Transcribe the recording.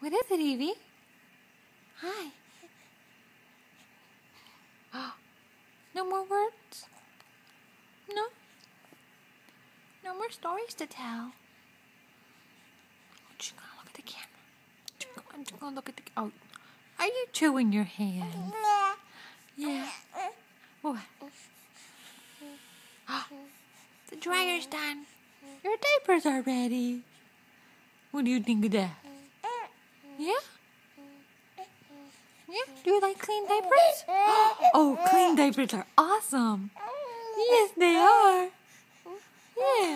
What is it, Evie? Hi. No more words? No? No more stories to tell? Oh, just gonna look at the camera. I'm just gonna look at the... Oh, are you chewing your hand? Yeah. What? The dryer's done. Your diapers are ready. What do you think of that? Yeah? Yeah? Do you like clean diapers? Oh, clean diapers are awesome. Yes, they are. Yeah.